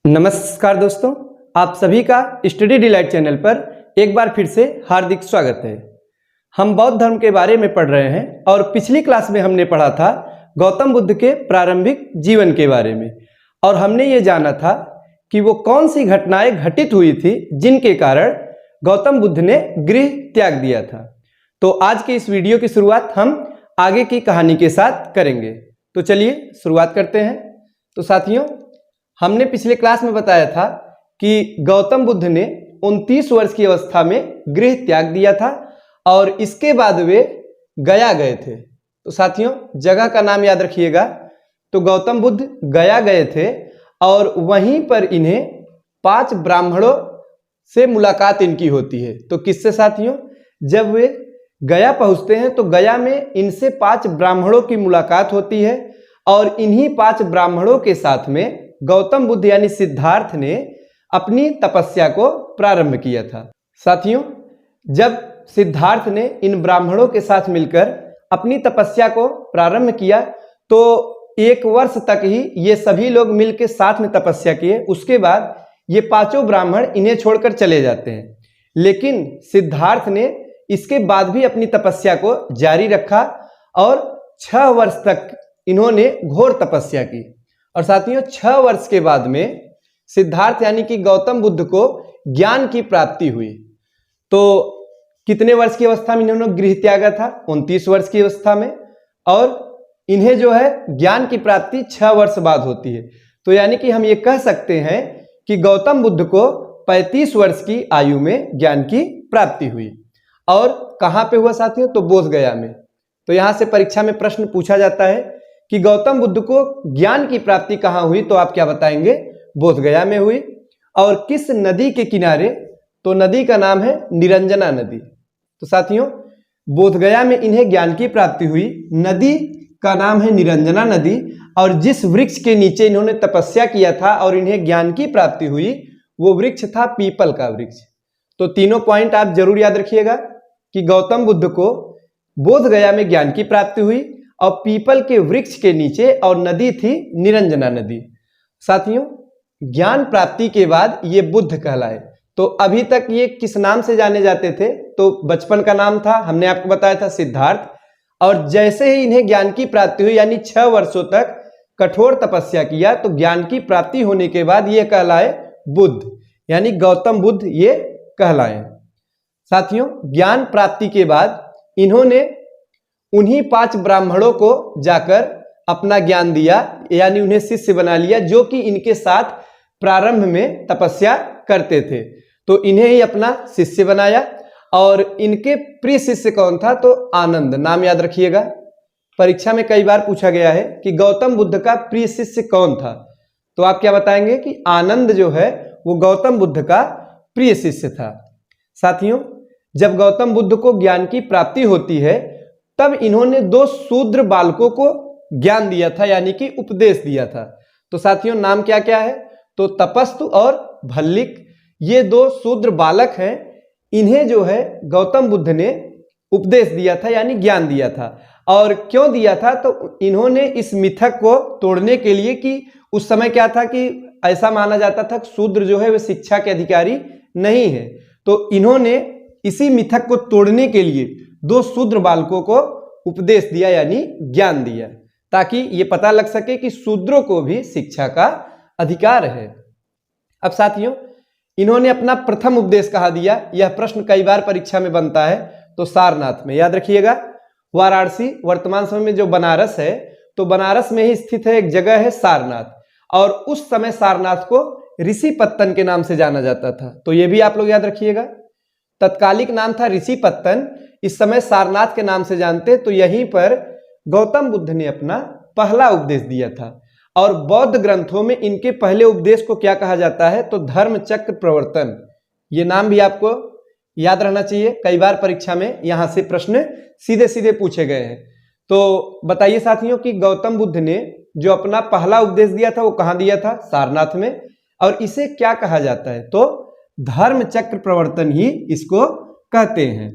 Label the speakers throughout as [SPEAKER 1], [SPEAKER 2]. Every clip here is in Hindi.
[SPEAKER 1] नमस्कार दोस्तों, आप सभी का स्टडी डिलाइट चैनल पर एक बार फिर से हार्दिक स्वागत है। हम बौद्ध धर्म के बारे में पढ़ रहे हैं और पिछली क्लास में हमने पढ़ा था गौतम बुद्ध के प्रारंभिक जीवन के बारे में और हमने ये जाना था कि वो कौन सी घटनाएं घटित हुई थी जिनके कारण गौतम बुद्ध ने गृह त्याग दिया था। तो आज के इस वीडियो की शुरुआत हम आगे की कहानी के साथ करेंगे। तो चलिए शुरुआत करते हैं। तो साथियों, हमने पिछले क्लास में बताया था कि गौतम बुद्ध ने 29 वर्ष की अवस्था में गृह त्याग दिया था और इसके बाद वे गया गए थे। तो साथियों, जगह का नाम याद रखिएगा। तो गौतम बुद्ध गया गए थे और वहीं पर इन्हें 5 ब्राह्मणों से मुलाकात इनकी होती है। तो किससे साथियों? जब वे गया पहुंचते हैं तो गया में इनसे 5 ब्राह्मणों की मुलाकात होती है और इन्हीं 5 ब्राह्मणों के साथ में गौतम बुद्ध यानी सिद्धार्थ ने अपनी तपस्या को प्रारंभ किया था। साथियों, जब सिद्धार्थ ने इन ब्राह्मणों के साथ मिलकर अपनी तपस्या को प्रारंभ किया तो 1 वर्ष तक ही ये सभी लोग मिलकर साथ में तपस्या किए। उसके बाद ये 5 ब्राह्मण इन्हें छोड़कर चले जाते हैं, लेकिन सिद्धार्थ ने इसके बाद भी अपनी तपस्या को जारी रखा और 6 वर्ष तक इन्होंने घोर तपस्या की। और साथियों, 6 वर्ष के बाद में सिद्धार्थ यानी कि गौतम बुद्ध को ज्ञान की प्राप्ति हुई। तो कितने वर्ष की अवस्था में इन्होंने गृह त्यागा था? 29 वर्ष की अवस्था में। और इन्हें जो है ज्ञान की प्राप्ति 6 वर्ष बाद होती है। तो यानी कि हम ये कह सकते हैं कि गौतम बुद्ध को 35 वर्ष की आयु में ज्ञान की प्राप्ति हुई। और कहाँ पे हुआ साथियों? तो बोधगया में। तो यहां से परीक्षा में प्रश्न पूछा जाता है कि गौतम बुद्ध को ज्ञान की प्राप्ति कहाँ हुई? तो आप क्या बताएंगे? बोधगया में हुई। और किस नदी के किनारे? तो नदी का नाम है निरंजना नदी। तो साथियों, बोधगया में इन्हें ज्ञान की प्राप्ति हुई। नदी का नाम है निरंजना नदी और जिस वृक्ष के नीचे इन्होंने तपस्या किया था और इन्हें ज्ञान की प्राप्ति हुई वो वृक्ष था पीपल का वृक्ष। तो तीनों पॉइंट आप जरूर याद रखिएगा कि गौतम बुद्ध को बोधगया में ज्ञान की प्राप्ति हुई और पीपल के वृक्ष के नीचे और नदी थी निरंजना नदी। साथियों, ज्ञान प्राप्ति के बाद ये बुद्ध कहलाए। तो अभी तक ये किस नाम से जाने जाते थे? तो बचपन का नाम था, हमने आपको बताया था, सिद्धार्थ। और जैसे ही इन्हें ज्ञान की प्राप्ति हुई यानी 6 वर्षों तक कठोर तपस्या किया तो ज्ञान की प्राप्ति होने के बाद ये कहलाए बुद्ध यानी गौतम बुद्ध ये कहलाए। साथियों, ज्ञान प्राप्ति के बाद इन्होंने उन्हीं 5 ब्राह्मणों को जाकर अपना ज्ञान दिया यानी उन्हें शिष्य बना लिया जो कि इनके साथ प्रारंभ में तपस्या करते थे। तो इन्हें ही अपना शिष्य बनाया। और इनके प्रिय शिष्य कौन था? तो आनंद। नाम याद रखिएगा, परीक्षा में कई बार पूछा गया है कि गौतम बुद्ध का प्रिय शिष्य कौन था। तो आप क्या बताएंगे कि आनंद जो है वो गौतम बुद्ध का प्रिय शिष्य था। साथियों, जब गौतम बुद्ध को ज्ञान की प्राप्ति होती है तब इन्होंने 2 शूद्र बालकों को ज्ञान दिया था यानी कि उपदेश दिया था। तो साथियों, नाम क्या क्या है? तो तपस्तु और भल्लिक, ये 2 शूद्र बालक हैं। इन्हें जो है गौतम बुद्ध ने उपदेश दिया था यानी ज्ञान दिया था। और क्यों दिया था? तो इन्होंने इस मिथक को तोड़ने के लिए कि उस समय क्या था कि ऐसा माना जाता था कि शूद्र जो है वे शिक्षा के अधिकारी नहीं है। तो इन्होंने इसी मिथक को तोड़ने के लिए 2 शूद्र बालकों को उपदेश दिया यानी ज्ञान दिया, ताकि ये पता लग सके कि शूद्रों को भी शिक्षा का अधिकार है। अब साथियों, इन्होंने अपना प्रथम उपदेश कहाँ दिया? यह प्रश्न कई बार परीक्षा में बनता है। तो सारनाथ में। याद रखिएगा, वाराणसी वर्तमान समय में जो बनारस है तो बनारस में ही स्थित है एक जगह है सारनाथ। और उस समय सारनाथ को ऋषि पत्तन के नाम से जाना जाता था। तो ये भी आप लोग याद रखिएगा, तत्कालिक नाम था ऋषि पत्तन, इस समय सारनाथ के नाम से जानते। तो यहीं पर गौतम बुद्ध ने अपना पहला उपदेश दिया था। और बौद्ध ग्रंथों में इनके पहले उपदेश को क्या कहा जाता है? तो धर्म चक्र प्रवर्तन। ये नाम भी आपको याद रहना चाहिए, कई बार परीक्षा में यहां से प्रश्न सीधे सीधे पूछे गए हैं। तो बताइए साथियों कि गौतम बुद्ध ने जो अपना पहला उपदेश दिया था वो कहाँ दिया था? सारनाथ में। और इसे क्या कहा जाता है? तो धर्म चक्र प्रवर्तन ही इसको कहते हैं।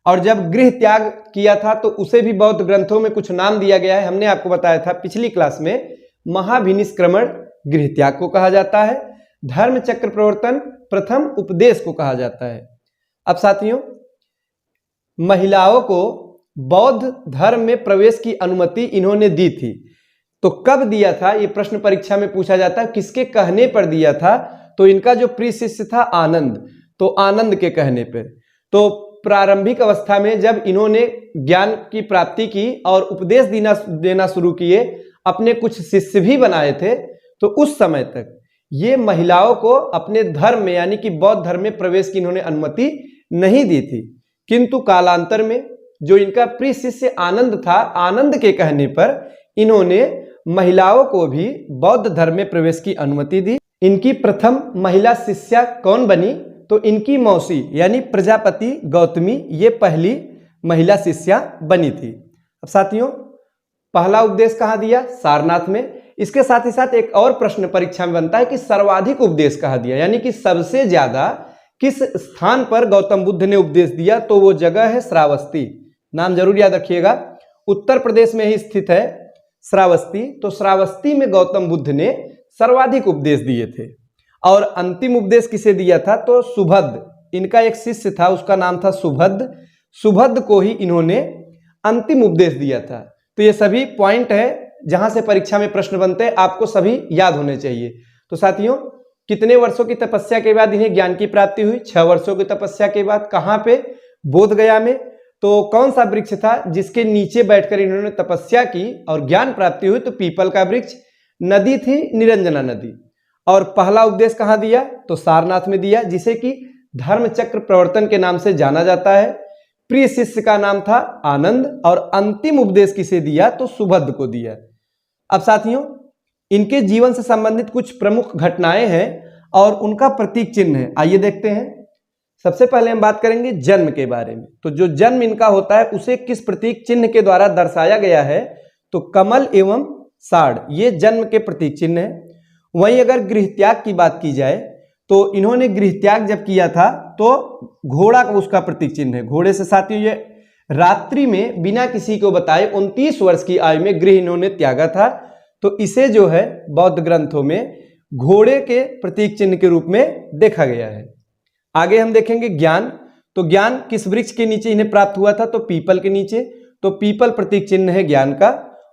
[SPEAKER 1] और जब गृह त्याग किया था तो उसे भी बौद्ध ग्रंथों में कुछ नाम दिया गया है। हमने आपको बताया था पिछली क्लास में, महाभिनिष्क्रमण गृह त्याग को कहा जाता है। धर्म चक्र प्रवर्तन प्रथम उपदेश को कहा जाता है। अब साथियों, महिलाओं को बौद्ध धर्म में प्रवेश की अनुमति इन्होंने दी थी, तो कब दिया था ये प्रश्न परीक्षा में पूछा जाता है। किसके कहने पर दिया था? तो इनका जो प्रिय शिष्य था आनंद, तो आनंद के कहने पर। तो प्रारंभिक अवस्था में जब इन्होंने ज्ञान की प्राप्ति की और उपदेश देना शुरू किए, अपने कुछ शिष्य भी बनाए थे, तो उस समय तक ये महिलाओं को अपने धर्म में यानी कि बौद्ध धर्म में प्रवेश की इन्होंने अनुमति नहीं दी थी। किंतु कालांतर में जो इनका प्रिय शिष्य आनंद था, आनंद के कहने पर इन्होंने महिलाओं को भी बौद्ध धर्म में प्रवेश की अनुमति दी। इनकी प्रथम महिला शिष्या कौन बनी? तो इनकी मौसी यानी प्रजापति गौतमी ये पहली महिला शिष्या बनी थी। अब साथियों, पहला उपदेश कहाँ दिया? सारनाथ में। इसके साथ ही साथ एक और प्रश्न परीक्षा में बनता है कि सर्वाधिक उपदेश कहाँ दिया, यानी कि सबसे ज्यादा किस स्थान पर गौतम बुद्ध ने उपदेश दिया? तो वो जगह है श्रावस्ती। नाम जरूर याद रखिएगा, उत्तर प्रदेश में ही स्थित है श्रावस्ती। तो श्रावस्ती में गौतम बुद्ध ने सर्वाधिक उपदेश दिए थे। और अंतिम उपदेश किसे दिया था? तो सुभद्र, इनका एक शिष्य था, उसका नाम था सुभद्र। सुभद्र को ही इन्होंने अंतिम उपदेश दिया था। तो ये सभी पॉइंट है जहां से परीक्षा में प्रश्न बनते हैं, आपको सभी याद होने चाहिए। तो साथियों, कितने वर्षों की तपस्या के बाद इन्हें ज्ञान की प्राप्ति हुई? 6 वर्षों की तपस्या के बाद। कहाँ पे? बोधगया में। तो कौन सा वृक्ष था जिसके नीचे बैठकर इन्होंने तपस्या की और ज्ञान प्राप्ति हुई? तो पीपल का वृक्ष। नदी थी निरंजना नदी। और पहला उपदेश कहाँ दिया? तो सारनाथ में दिया, जिसे कि धर्म चक्र प्रवर्तन के नाम से जाना जाता है। प्रिय शिष्य का नाम था आनंद और अंतिम उपदेश किसे दिया? तो सुभद्र को दिया। अब साथियों, इनके जीवन से संबंधित कुछ प्रमुख घटनाएं हैं और उनका प्रतीक चिन्ह है। आइए देखते हैं। सबसे पहले हम बात करेंगे जन्म के बारे में। तो जो जन्म इनका होता है उसे किस प्रतीक चिन्ह के द्वारा दर्शाया गया है? तो कमल एवं साड़, ये जन्म के प्रतीक चिन्ह है। वहीं अगर गृह त्याग की बात की जाए तो इन्होंने गृह त्याग जब किया था तो घोड़ा का उसका प्रतीक चिन्ह है। घोड़े से साथियों ये रात्रि में बिना किसी को बताए 29 वर्ष की आयु में गृह इन्होंने त्यागा था। तो इसे जो है बौद्ध ग्रंथों में घोड़े के प्रतीक चिन्ह के रूप में देखा गया है। आगे हम देखेंगे ज्ञान। तो ज्ञान किस वृक्ष के नीचे इन्हें प्राप्त हुआ था? तो पीपल के नीचे। तो पीपल प्रतीक चिन्ह है ज्ञान का।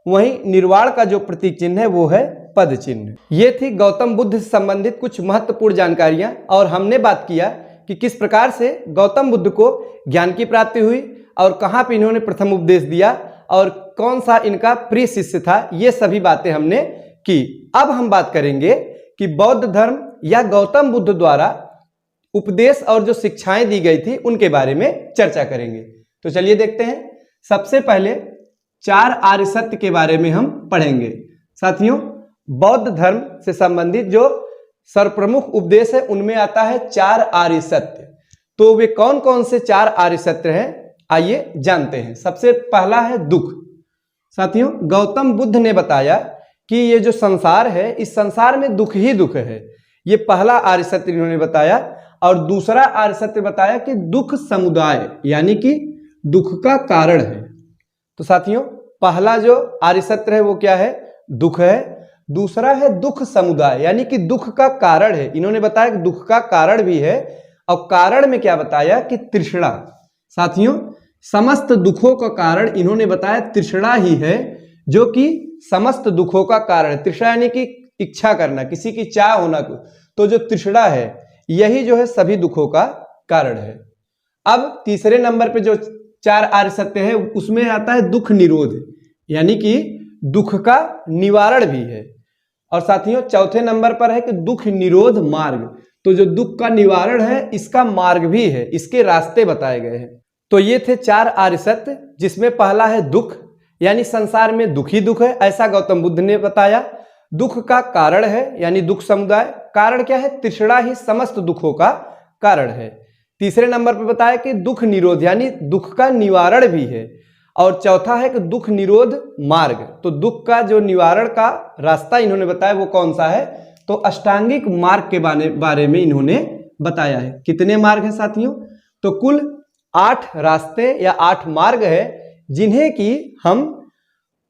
[SPEAKER 1] वहीं निर्वाण का जो प्रतीक चिन्ह है वो है पद चिन्ह। ये थी गौतम बुद्ध से संबंधित कुछ महत्वपूर्ण जानकारियां और हमने बात किया कि किस प्रकार से गौतम बुद्ध को ज्ञान की प्राप्ति हुई और कहाँ पे इन्होंने प्रथम उपदेश दिया और कौन सा इनका प्रिय शिष्य था। ये सभी बातें हमने की। अब हम बात करेंगे कि बौद्ध धर्म या गौतम बुद्ध द्वारा उपदेश और जो शिक्षाएं दी गई थी उनके बारे में चर्चा करेंगे। तो चलिए देखते हैं। सबसे पहले 4 आर्य सत्य के बारे में हम पढ़ेंगे। साथियों, बौद्ध धर्म से संबंधित जो सर्वप्रमुख उपदेश है उनमें आता है 4 आर्य सत्य। तो वे कौन कौन से 4 आर्य सत्य हैं, आइए जानते हैं। सबसे पहला है दुख। साथियों, गौतम बुद्ध ने बताया कि ये जो संसार है इस संसार में दुख ही दुख है। ये पहला आर्य सत्य इन्होंने बताया। और दूसरा आर्य सत्य बताया कि दुख समुदाय यानी कि दुख का कारण है। तो साथियों, पहला जो आर्य सत्य है वो क्या है? दुख है। दूसरा है दुख समुदाय यानी कि दुख का कारण है। इन्होंने बताया कि दुख का कारण भी है और कारण में क्या बताया कि तृष्णा। साथियों, समस्त दुखों का कारण इन्होंने बताया तृष्णा ही है, जो कि समस्त दुखों का कारण है। तृष्णा यानी कि इच्छा करना, किसी की चाह होना। तो जो तृष्णा है यही जो है सभी दुखों का कारण है। अब तीसरे नंबर पे जो 4 आर्य सत्य है उसमें आता है दुख निरोध यानी कि दुख का निवारण भी है। और साथियों, चौथे नंबर पर है कि दुख निरोध मार्ग। तो जो दुख का निवारण है इसका मार्ग भी है, इसके रास्ते बताए गए हैं। तो ये थे 4 आर्य सत्य, जिसमें पहला है दुख यानी संसार में दुख ही दुख है, ऐसा गौतम बुद्ध ने बताया। दुख का कारण है यानी दुख समुदाय। कारण क्या है? तृष्णा ही समस्त दुखों का कारण है। तीसरे नंबर पर बताया कि दुख निरोध यानी दुख का निवारण भी है। और चौथा है कि दुख निरोध मार्ग। तो दुख का जो निवारण का रास्ता इन्होंने बताया वो कौन सा है? तो अष्टांगिक मार्ग के बारे में इन्होंने बताया है। कितने मार्ग हैं साथियों? तो कुल 8 रास्ते या 8 मार्ग है जिन्हें कि हम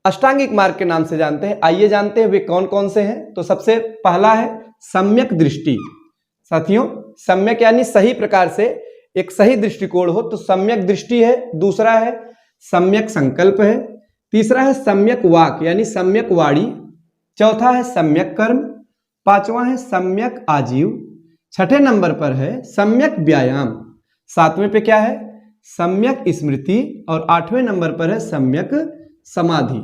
[SPEAKER 1] अष्टांगिक मार्ग के नाम से जानते हैं। आइए जानते हैं वे कौन कौन से हैं। तो सबसे पहला है सम्यक दृष्टि। साथियों, सम्यक यानी सही प्रकार से, एक सही दृष्टिकोण हो तो सम्यक दृष्टि है। दूसरा है सम्यक संकल्प है। तीसरा है सम्यक वाक यानी सम्यक वाणी। चौथा है सम्यक कर्म। पांचवा है सम्यक आजीव। छठे नंबर पर है सम्यक व्यायाम। सातवें पे क्या है? सम्यक स्मृति। और आठवें नंबर पर है सम्यक समाधि।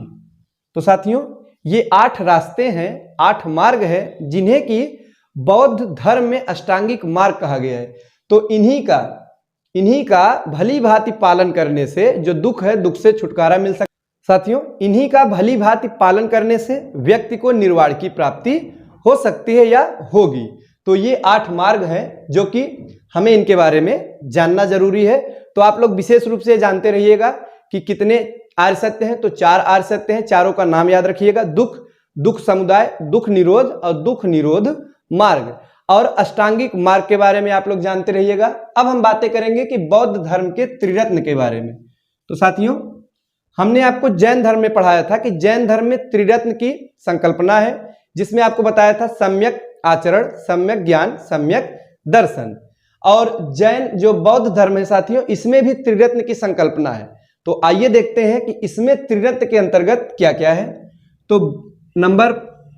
[SPEAKER 1] तो साथियों, ये 8 रास्ते हैं, 8 मार्ग है जिन्हें कि बौद्ध धर्म में अष्टांगिक मार्ग कहा गया है। तो इन्हीं का भली भांति पालन करने से जो दुख है, दुख से छुटकारा मिल सकता है। साथियों, इन्हीं का भली भांति पालन करने से व्यक्ति को निर्वाण की प्राप्ति हो सकती है या होगी। तो ये 8 मार्ग हैं जो कि हमें इनके बारे में जानना जरूरी है। तो आप लोग विशेष रूप से जानते रहिएगा कि कितने आर्य सत्य हैं। तो 4 आर्य सत्य हैं, चारों का नाम याद रखिएगा। दुख, दुख समुदाय, दुख निरोध और दुख निरोध मार्ग। और अष्टांगिक मार्ग के बारे में आप लोग जानते रहिएगा। अब हम बातें करेंगे कि बौद्ध धर्म के त्रिरत्न के बारे में। तो साथियों, हमने आपको जैन धर्म में पढ़ाया था कि जैन धर्म में त्रिरत्न की संकल्पना है, जिसमें आपको बताया था सम्यक आचरण, सम्यक ज्ञान, सम्यक दर्शन। और जैन जो बौद्ध धर्म है साथियों, इसमें भी त्रिरत्न की संकल्पना है। तो आइए देखते हैं कि इसमें त्रिरत्न के अंतर्गत क्या क्या है। तो नंबर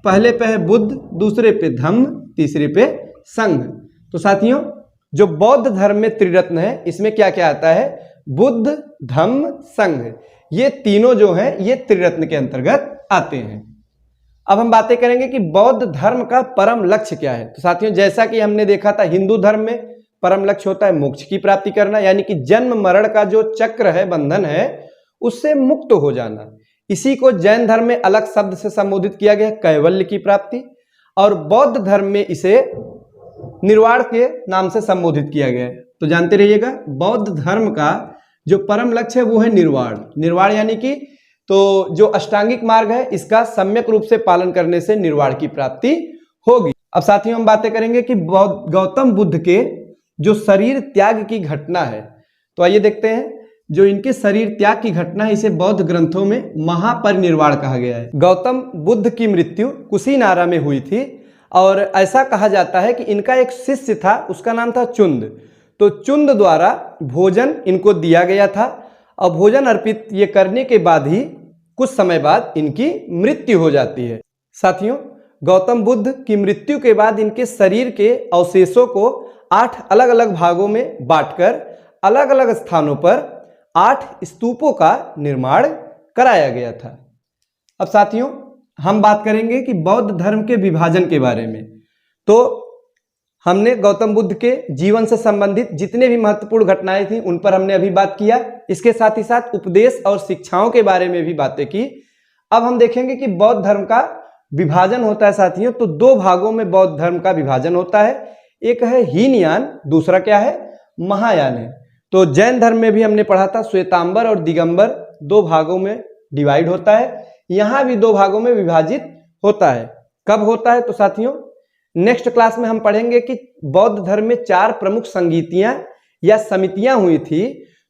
[SPEAKER 1] पहले पे है बुद्ध, दूसरे पे धम्म, तीसरे पे संघ। तो साथियों, जो बौद्ध धर्म में त्रिरत्न है, इसमें क्या क्या आता है? बुद्ध, धम्म, संघ, ये तीनों जो हैं ये त्रिरत्न के अंतर्गत आते हैं। अब हम बातें करेंगे कि बौद्ध धर्म का परम लक्ष्य क्या है। तो साथियों, जैसा कि हमने देखा था, हिंदू धर्म में परम लक्ष्य होता है मोक्ष की प्राप्ति करना, यानी कि जन्म मरण का जो चक्र है, बंधन है, उससे मुक्त हो जाना। इसी को जैन धर्म में अलग शब्द से संबोधित किया गया, कैवल्य की प्राप्ति। और बौद्ध धर्म में इसे निर्वाण के नाम से संबोधित किया गया है। तो जानते रहिएगा, बौद्ध धर्म का जो परम लक्ष्य है वो है निर्वाण। निर्वाण यानी कि तो जो अष्टांगिक मार्ग है, इसका सम्यक रूप से पालन करने से निर्वाण की प्राप्ति होगी। अब साथियों, हम बातें करेंगे कि गौतम बुद्ध के जो शरीर त्याग की घटना है। तो आइए देखते हैं, जो इनके शरीर त्याग की घटना है, इसे बौद्ध ग्रंथों में महापरिनिर्वाण कहा गया है। गौतम बुद्ध की मृत्यु कुशीनारा में हुई थी और ऐसा कहा जाता है कि इनका एक शिष्य था, उसका नाम था चुंद। तो चुंद द्वारा भोजन इनको दिया गया था और भोजन अर्पित ये करने के बाद ही कुछ समय बाद इनकी मृत्यु हो जाती है। साथियों, गौतम बुद्ध की मृत्यु के बाद इनके शरीर के अवशेषों को 8 अलग अलग भागों में बांटकर अलग अलग स्थानों पर 8 स्तूपों का निर्माण कराया गया था। अब साथियों, हम बात करेंगे कि बौद्ध धर्म के विभाजन के बारे में। तो हमने गौतम बुद्ध के जीवन से संबंधित जितने भी महत्वपूर्ण घटनाएं थी उन पर हमने अभी बात किया। इसके साथ ही साथ उपदेश और शिक्षाओं के बारे में भी बातें की। अब हम देखेंगे कि बौद्ध धर्म का विभाजन होता है साथियों। तो 2 भागों में बौद्ध धर्म का विभाजन होता है, एक है हीनयान, दूसरा क्या है? महायान है। तो जैन धर्म में भी हमने पढ़ा था श्वेतांबर और दिगंबर 2 भागों में डिवाइड होता है। यहां भी 2 भागों में विभाजित होता है। कब होता है? तो साथियों, नेक्स्ट क्लास में हम पढ़ेंगे कि बौद्ध धर्म में 4 प्रमुख संगीतियां या समितियां हुई थी।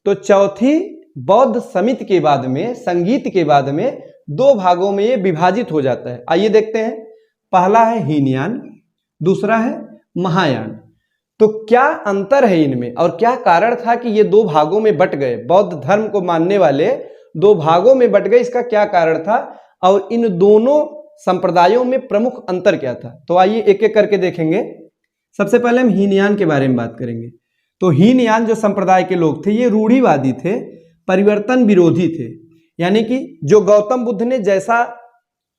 [SPEAKER 1] तो चौथी बौद्ध समिति के बाद में, संगीत के बाद में 2 भागों में ये विभाजित हो जाता है। आइए देखते हैं। पहला है हीनयान, दूसरा है महायान। तो क्या अंतर है इनमें और क्या कारण था कि ये 2 भागों में बट गए? बौद्ध धर्म को मानने वाले 2 भागों में बट गए, इसका क्या कारण था और इन दोनों संप्रदायों में प्रमुख अंतर क्या था? तो आइए एक एक करके देखेंगे। सबसे पहले हम हीनयान के बारे में बात करेंगे। तो हीनयान जो संप्रदाय के लोग थे, ये रूढ़िवादी थे, परिवर्तन विरोधी थे। यानी कि जो गौतम बुद्ध ने जैसा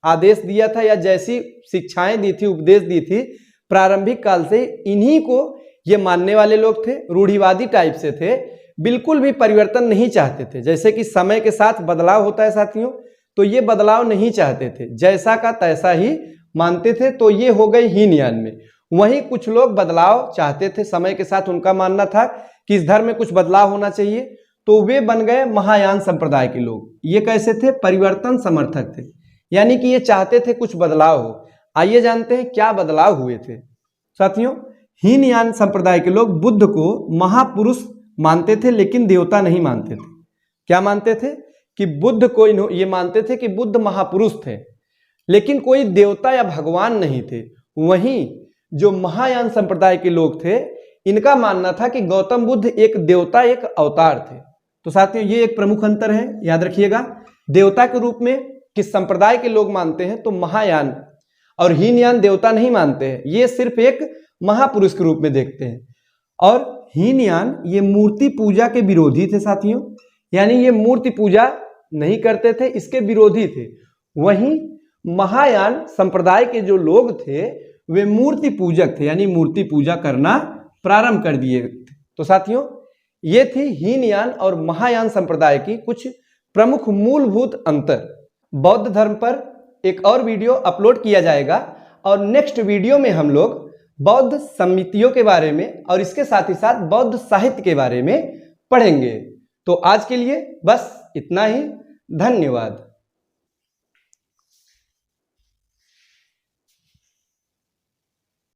[SPEAKER 1] आदेश दिया था या जैसी शिक्षाएं दी थी, उपदेश दी थी, प्रारंभिक काल से इन्हीं को ये मानने वाले लोग थे। रूढ़िवादी टाइप से थे, बिल्कुल भी परिवर्तन नहीं चाहते थे। जैसे कि समय के साथ बदलाव होता है साथियों, तो ये बदलाव नहीं चाहते थे, जैसा का तैसा ही मानते थे। तो ये हो गए हीनयान में। वहीं कुछ लोग बदलाव चाहते थे, समय के साथ उनका मानना था कि इस धर्म में कुछ बदलाव होना चाहिए, तो वे बन गए महायान संप्रदाय के लोग। ये कैसे थे? परिवर्तन समर्थक थे, यानी कि ये चाहते थे कुछ बदलाव हो। आइए जानते हैं क्या बदलाव हुए थे। साथियों, हीनयान संप्रदाय के लोग बुद्ध को महापुरुष मानते थे, लेकिन देवता नहीं मानते थे। क्या मानते थे? कि बुद्ध को ये मानते थे कि बुद्ध महापुरुष थे, लेकिन कोई देवता या भगवान नहीं थे। वहीं जो महायान संप्रदाय के लोग थे, इनका मानना था कि गौतम बुद्ध एक देवता, एक अवतार थे। तो साथियों, ये एक प्रमुख अंतर है, याद रखिएगा। देवता के रूप में किस संप्रदाय के लोग मानते हैं तो महायान, और हीनयान देवता नहीं मानते हैं, ये सिर्फ एक महापुरुष के रूप में देखते हैं। और हीनयान ये मूर्ति पूजा के विरोधी थे साथियों, यानी ये मूर्ति पूजा नहीं करते थे, इसके विरोधी थे। वहीं महायान संप्रदाय के जो लोग थे वे मूर्ति पूजक थे, यानी मूर्ति पूजा करना प्रारंभ कर दिए थे। तो साथियों, ये थी हीनयान और महायान संप्रदाय की कुछ प्रमुख मूलभूत अंतर। बौद्ध धर्म पर एक और वीडियो अपलोड किया जाएगा और नेक्स्ट वीडियो में हम लोग बौद्ध समितियों के बारे में और इसके साथ ही साथ बौद्ध साहित्य के बारे में पढ़ेंगे। तो आज के लिए बस इतना ही। धन्यवाद।